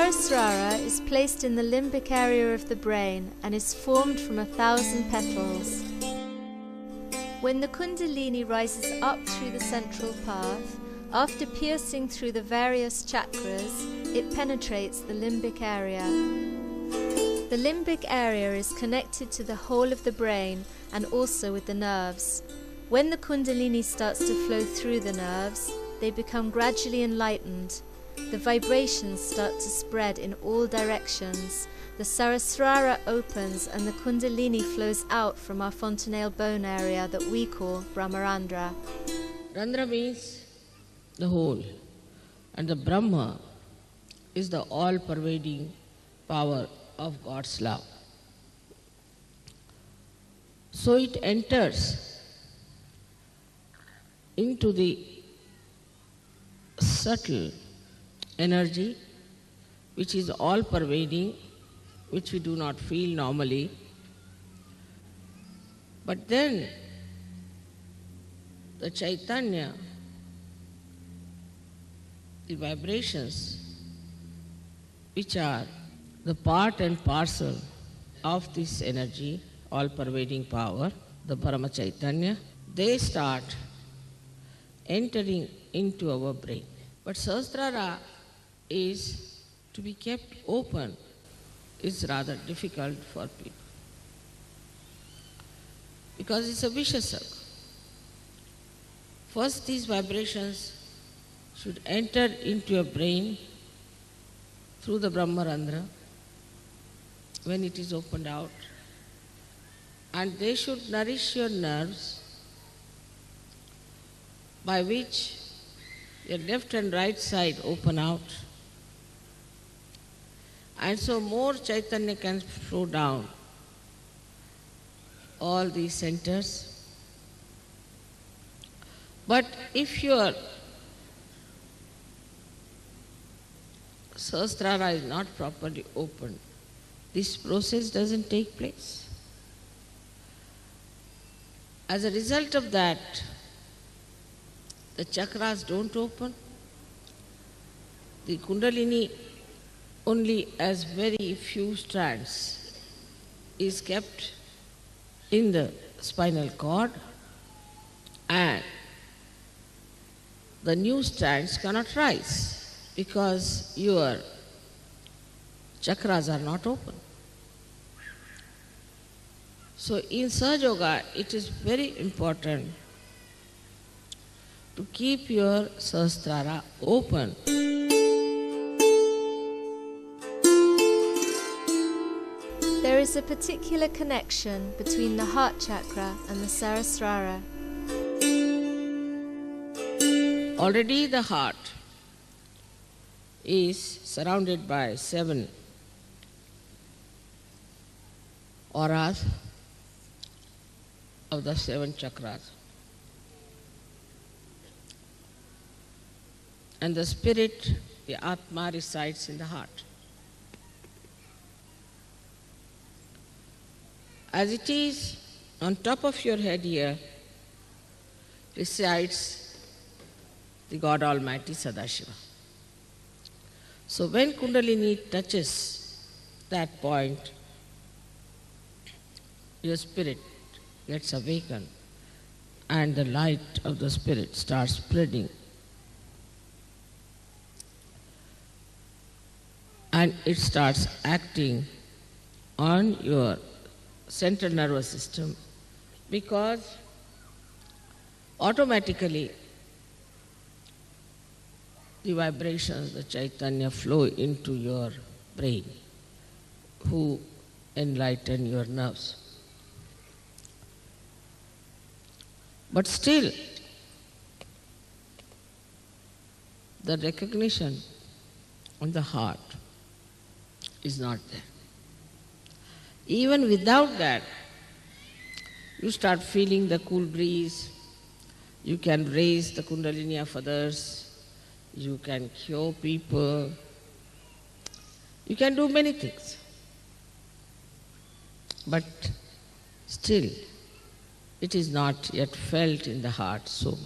Sahasrara is placed in the limbic area of the brain and is formed from 1,000 petals. When the Kundalini rises up through the central path, after piercing through the various chakras, it penetrates the limbic area. The limbic area is connected to the whole of the brain and also with the nerves. When the Kundalini starts to flow through the nerves, they become gradually enlightened. The vibrations start to spread in all directions. The Sahasrara opens and the Kundalini flows out from our fontanelle bone area that we call Brahmarandra. Randra means the whole, and the Brahma is the all-pervading power of God's love. So it enters into the subtle energy which is all-pervading, which we do not feel normally. But then the Chaitanya, the vibrations which are the part and parcel of this energy, all-pervading power, the Parama Chaitanya, they start entering into our brain. But Sahasrara is to be kept open. It's rather difficult for people because it's a vicious circle. First, these vibrations should enter into your brain through the Brahmarandra when it is opened out, and they should nourish your nerves, by which your left and right side open out, and so more Chaitanya can flow down all these centers. But if your Sahasrara is not properly opened, this process doesn't take place. As a result of that, the chakras don't open. The Kundalini only as very few strands is kept in the spinal cord, and the new strands cannot rise because your chakras are not open. So in Sahaja Yoga, it is very important to keep your Sahasrara open. There is a particular connection between the heart chakra and the Sahasrara. Already the heart is surrounded by 7 auras of the 7 chakras. And the spirit, the Atma, resides in the heart. As it is, on top of your head here resides the God Almighty Sadashiva. So when Kundalini touches that point, your spirit gets awakened and the light of the spirit starts spreading. And it starts acting on your central nervous system, because automatically the vibrations, the Chaitanya flow into your brain, who enlighten your nerves. But still, the recognition on the heart is not there. Even without that, you start feeling the cool breeze, you can raise the Kundalini of others, you can cure people, you can do many things. But still, it is not yet felt in the heart so much.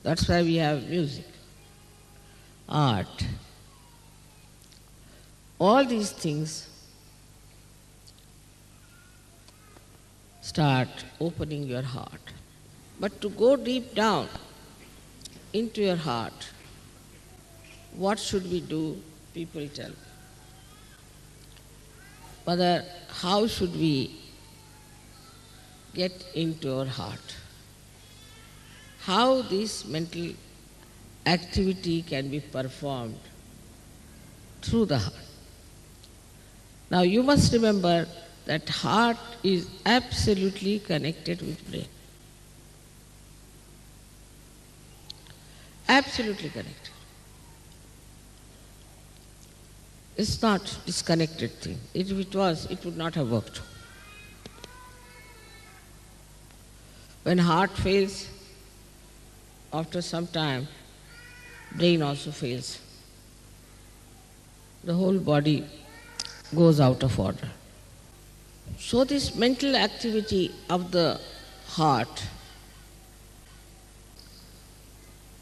That's why we have music. art. All these things start opening your heart. But to go deep down into your heart, what should we do? People tell. Mother, how should we get into our heart? How this mental activity can be performed through the heart. Now you must remember that heart is absolutely connected with brain. Absolutely connected. It's not disconnected thing. If it was, it would not have worked. When heart fails, after some time, brain also fails. The whole body goes out of order. So this mental activity of the heart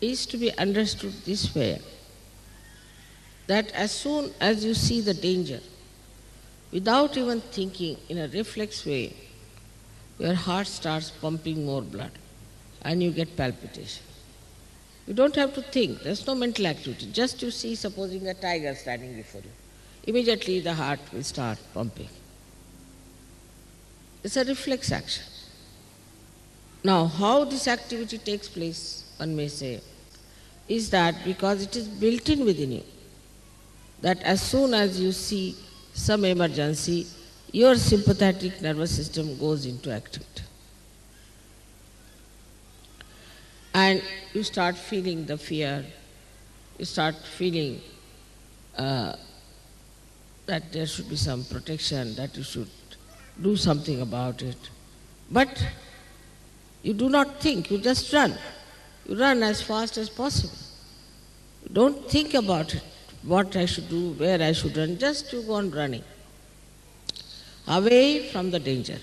is to be understood this way, that as soon as you see the danger, without even thinking, in a reflex way, your heart starts pumping more blood and you get palpitation. You don't have to think, there's no mental activity. Just you see, supposing a tiger standing before you, immediately the heart will start pumping. It's a reflex action. Now, how this activity takes place, one may say, is that because it is built in within you, that as soon as you see some emergency, your sympathetic nervous system goes into activity. And you start feeling the fear, you start feeling that there should be some protection, that you should do something about it. But you do not think, you just run. You run as fast as possible. You don't think about it, what I should do, where I should run, just you go on running, away from the danger.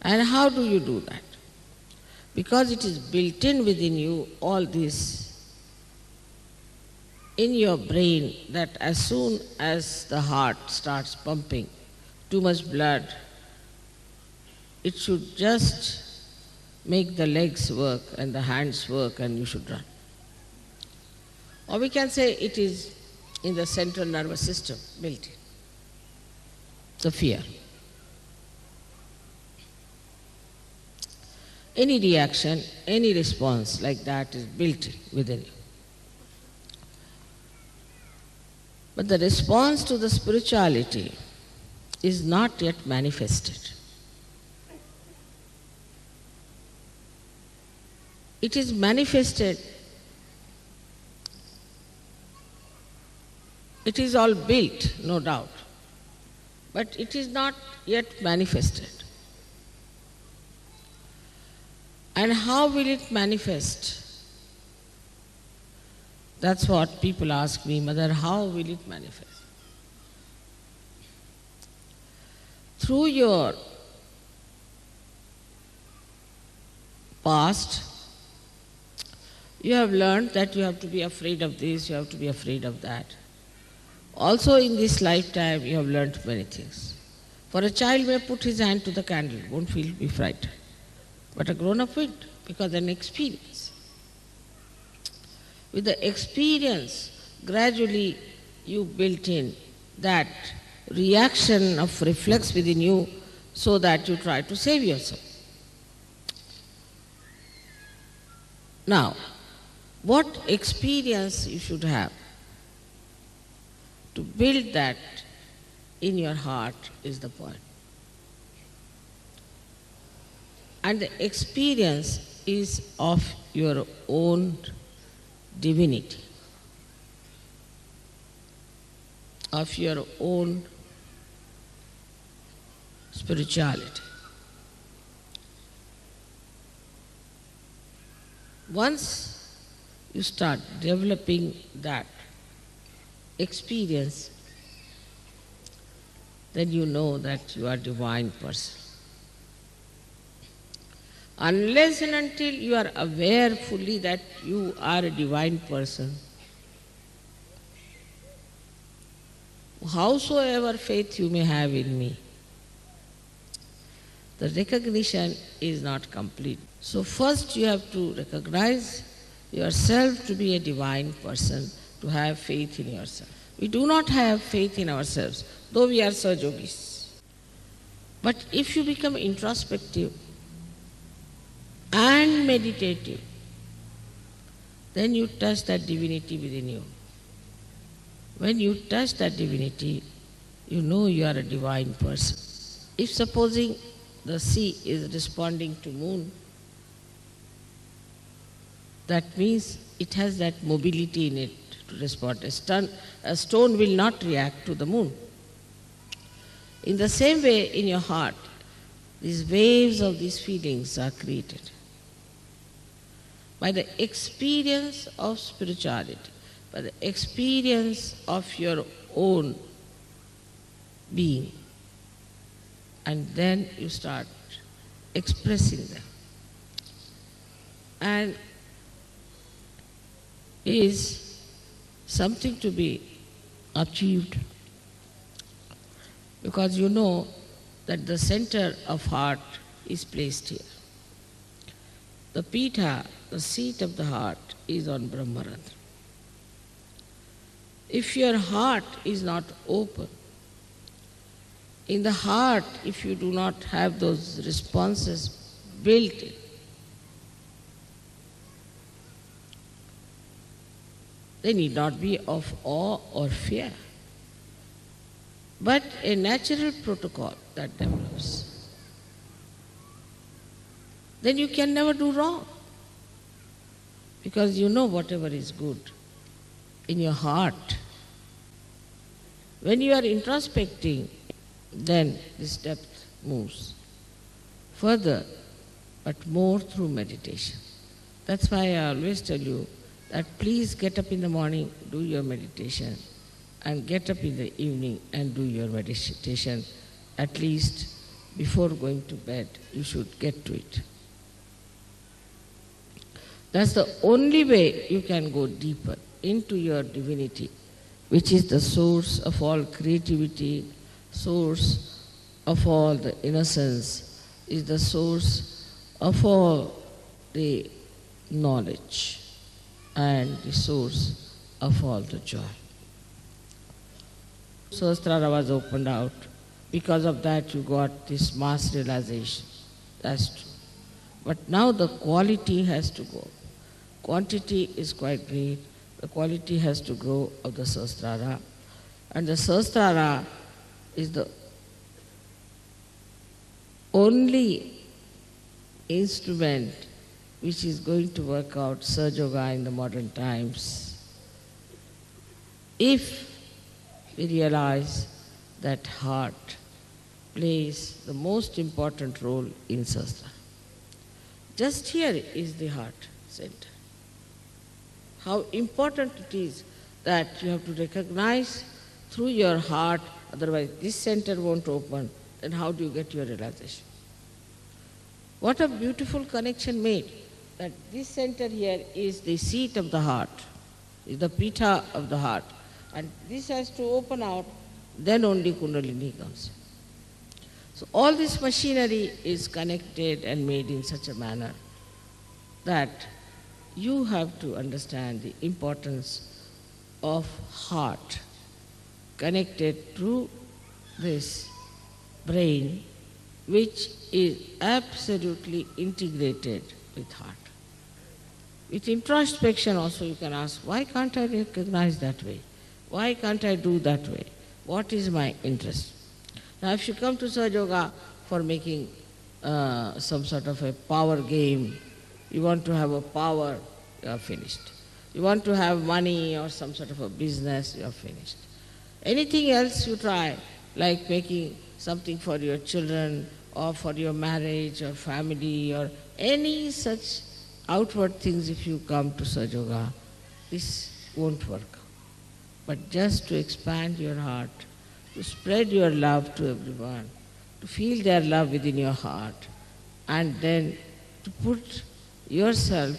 And how do you do that? Because it is built in within you, all this, in your brain, that as soon as the heart starts pumping too much blood, it should just make the legs work and the hands work and you should run. Or we can say it is in the central nervous system built in, the fear. Any reaction, any response like that is built in within you. But the response to the spirituality is not yet manifested. It is manifested. It is all built, no doubt, but it is not yet manifested. And how will it manifest? That's what people ask me, Mother, how will it manifest? Through your past, you have learned that you have to be afraid of this, you have to be afraid of that. Also in this lifetime, you have learned many things. For a child may put his hand to the candle, won't be frightened. But a grown-up will, because an experience. With the experience, gradually you built in that reaction of reflex within you so that you try to save yourself. Now, what experience you should have to build that in your heart is the point. And the experience is of your own divinity, of your own spirituality. Once you start developing that experience, then you know that you are a divine person. Unless and until you are aware fully that you are a divine person, howsoever faith you may have in me, the recognition is not complete. So first you have to recognize yourself to be a divine person, to have faith in yourself. We do not have faith in ourselves, though we are Sahajogis. But if you become introspective and meditative, then you touch that divinity within you. When you touch that divinity, you know you are a divine person. If supposing the sea is responding to moon, that means it has that mobility in it to respond. A stone will not react to the moon. In the same way, in your heart, these waves of these feelings are created by the experience of spirituality, by the experience of your own being. And then you start expressing them. And is something to be achieved, because you know that the center of heart is placed here. The Pitha, the seat of the heart, is on Brahmarandra. If your heart is not open, in the heart, if you do not have those responses built in, they need not be of awe or fear, but a natural protocol that develops. Then you can never do wrong, because you know whatever is good in your heart. When you are introspecting, then this depth moves further, but more through meditation. That's why I always tell you that please get up in the morning, do your meditation, and get up in the evening and do your meditation. At least before going to bed, you should get to it. That's the only way you can go deeper into your divinity, which is the source of all creativity, source of all the innocence, is the source of all the knowledge and the source of all the joy. Sahasrara was opened out. Because of that you got this mass realization. That's true. But now the quality has to go. Quantity is quite great. The quality has to grow of the Sahasrara. And the Sahasrara is the only instrument which is going to work out Sahaja Yoga in the modern times. If we realize that heart plays the most important role in Sahasrara. Just here is the heart center. How important it is that you have to recognize through your heart, otherwise this center won't open, then how do you get your realization? What a beautiful connection made, that this center here is the seat of the heart, is the Pitha of the heart, and this has to open out, then only Kundalini comes. So all this machinery is connected and made in such a manner that you have to understand the importance of heart connected through this brain, which is absolutely integrated with heart. With introspection also you can ask, why can't I recognize that way? Why can't I do that way? What is my interest? Now if you come to Sahaja Yoga for making some sort of a power game, you want to have a power, you are finished. You want to have money or some sort of a business, you are finished. Anything else you try, like making something for your children or for your marriage or family or any such outward things, if you come to Sahaja Yoga, this won't work. But just to expand your heart, to spread your love to everyone, to feel their love within your heart, and then to put yourself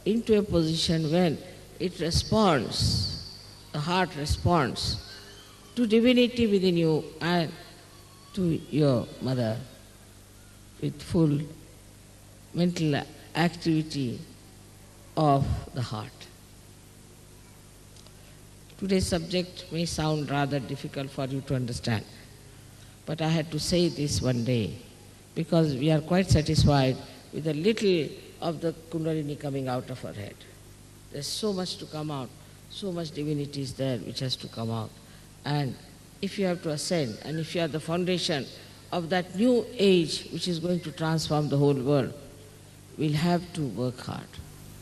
into a position when it responds, the heart responds to divinity within you and to your mother with full mental activity of the heart. Today's subject may sound rather difficult for you to understand, but I had to say this one day because we are quite satisfied with a little of the Kundalini coming out of our head. There's so much to come out, so much divinity is there which has to come out. And if you have to ascend, and if you are the foundation of that new age which is going to transform the whole world, we'll have to work hard.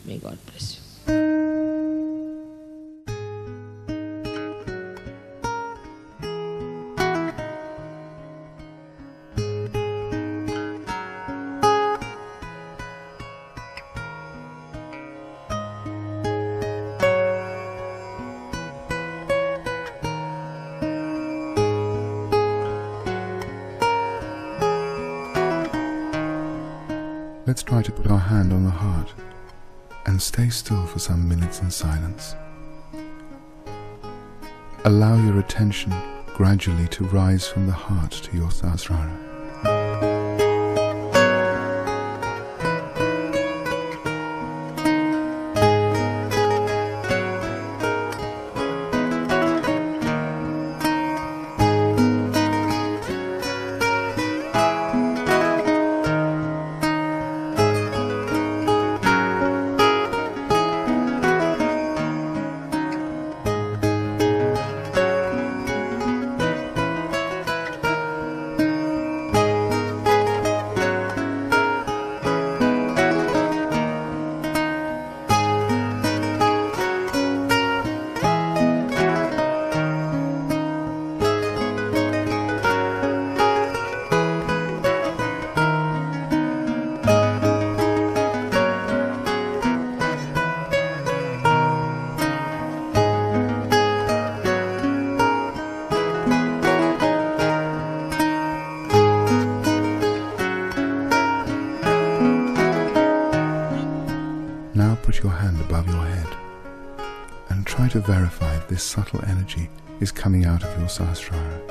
May God bless you. Let's try to put our hand on the heart and stay still for some minutes in silence. Allow your attention gradually to rise from the heart to your Sahasrara. Now put your hand above your head and try to verify if this subtle energy is coming out of your Sahasrara.